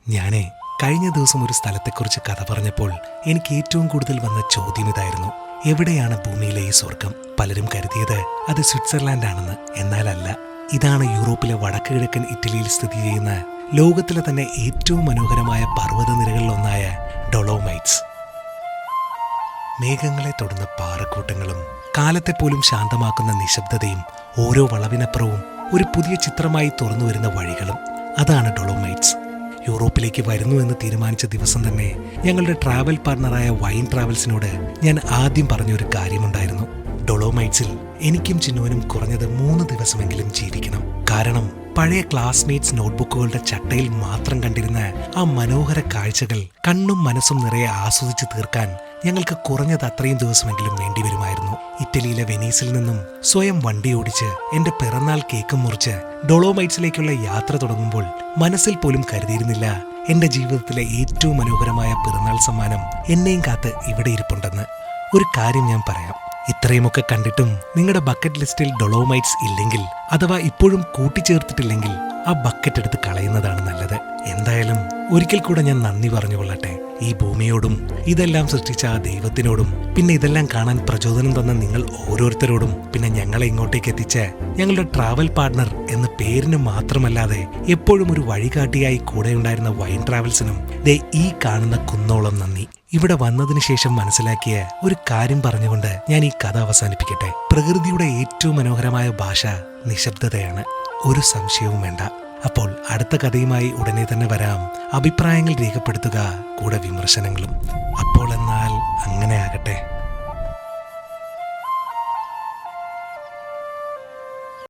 ഞാനേ കഴിഞ്ഞ ദിവസം ഒരു സ്ഥലത്തെക്കുറിച്ച് കഥ പറഞ്ഞപ്പോൾ എനിക്ക് ഏറ്റവും കൂടുതൽ വന്ന ചോദ്യം ഇതായിരുന്നു: എവിടെയാണ് ഭൂമിയിലെ ഈ സ്വർഗം? പലരും കരുതിയത് അത് സ്വിറ്റ്സർലാൻഡ് ആണെന്ന്. എന്നാലല്ല. ഇതാണ് യൂറോപ്പിലെ വടക്ക് കിഴക്കൻ ഇറ്റലിയിൽ സ്ഥിതി ചെയ്യുന്ന ലോകത്തിലെ തന്നെ ഏറ്റവും മനോഹരമായ പർവ്വതനിരകളിലൊന്നായ ഡൊളോമൈറ്റ്സ്. മേഘങ്ങളെ തൊടുന്ന പാറക്കൂട്ടങ്ങളും കാലത്തെ പോലും ശാന്തമാക്കുന്ന നിശബ്ദതയും ഓരോ വളവിനപ്പുറവും ഒരു പുതിയ ചിത്രമായി തുറന്നു വരുന്ന വഴികളും, അതാണ് ഡൊളോമൈറ്റ്സ്. യൂറോപ്പിലേക്ക് വരുന്നു എന്ന് തീരുമാനിച്ച ദിവസം തന്നെ ഞങ്ങളുടെ ട്രാവൽ പാർട്ണറായ വൈൻ ട്രാവൽസിനോട് ഞാൻ ആദ്യം പറഞ്ഞൊരു കാര്യമുണ്ടായിരുന്നു: ഡൊളോമൈറ്റ്സിൽ എനിക്കും ചിന്നുവിനും കുറഞ്ഞത് 3 ദിവസമെങ്കിലും ജീവിക്കണം. കാരണം പഴയ ക്ലാസ്മേറ്റ്സ് നോട്ട്ബുക്കുകളുടെ ചട്ടയിൽ മാത്രം കണ്ടിരുന്ന ആ മനോഹര കാഴ്ചകൾ കണ്ണും മനസ്സും നിറയെ ആസ്വദിച്ച് തീർക്കാൻ ഞങ്ങൾക്ക് കുറഞ്ഞത് അത്രയും ദിവസമെങ്കിലും വേണ്ടിവരുമായിരുന്നു. ഇറ്റലിയിലെ വെനീസിൽ നിന്നും സ്വയം വണ്ടി ഓടിച്ച് എന്റെ പിറന്നാൾ കേക്ക് മുറിച്ച് ഡൊളോമൈറ്റ്സിലേക്കുള്ള യാത്ര തുടങ്ങുമ്പോൾ മനസ്സിൽ പോലും കരുതിയിരുന്നില്ല എന്റെ ജീവിതത്തിലെ ഏറ്റവും മനോഹരമായ പിറന്നാൾ സമ്മാനം എന്നെയും കാത്ത് ഇവിടെ ഇരിപ്പുണ്ടെന്ന്. ഒരു കാര്യം ഞാൻ പറയാം: ഇത്രയുമൊക്കെ കണ്ടിട്ടും നിങ്ങളുടെ ബക്കറ്റ് ലിസ്റ്റിൽ ഡൊളോമൈറ്റ്സ് ഇല്ലെങ്കിൽ, അഥവാ ഇപ്പോഴും കൂട്ടിച്ചേർത്തിട്ടില്ലെങ്കിൽ, ആ ബക്കറ്റ് എടുത്ത് കളയുന്നതാണ് നല്ലത്. എന്തായാലും ഒരിക്കൽ കൂടെ ഞാൻ നന്ദി പറഞ്ഞുകൊള്ളട്ടെ ഈ ഭൂമിയോടും, ഇതെല്ലാം സൃഷ്ടിച്ച ആ ദൈവത്തിനോടും, പിന്നെ ഇതെല്ലാം കാണാൻ പ്രചോദനം തന്ന നിങ്ങൾ ഓരോരുത്തരോടും, പിന്നെ ഞങ്ങളെ ഇങ്ങോട്ടേക്ക് എത്തിച്ച ഞങ്ങളുടെ ട്രാവൽ പാർട്ണർ എന്ന പേരിന് മാത്രമല്ലാതെ എപ്പോഴും ഒരു വഴികാട്ടിയായി കൂടെയുണ്ടായിരുന്ന വൈൻ ട്രാവൽസിനും ദേ ഈ കാണുന്ന കുന്നോളം നന്ദി. ഇവിടെ വന്നതിന് ശേഷം മനസ്സിലാക്കിയ ഒരു കാര്യം പറഞ്ഞുകൊണ്ട് ഞാൻ ഈ കഥ അവസാനിപ്പിക്കട്ടെ. പ്രകൃതിയുടെ ഏറ്റവും മനോഹരമായ ഭാഷ നിശബ്ദതയാണ്. ഒരു സംശയവും വേണ്ട. അപ്പോൾ അടുത്ത കഥയുമായി ഉടനെ തന്നെ വരാം. അഭിപ്രായങ്ങൾ രേഖപ്പെടുത്തുക, കൂടെ വിമർശനങ്ങളും. അപ്പോൾ എന്നാൽ അങ്ങനെ ആകട്ടെ.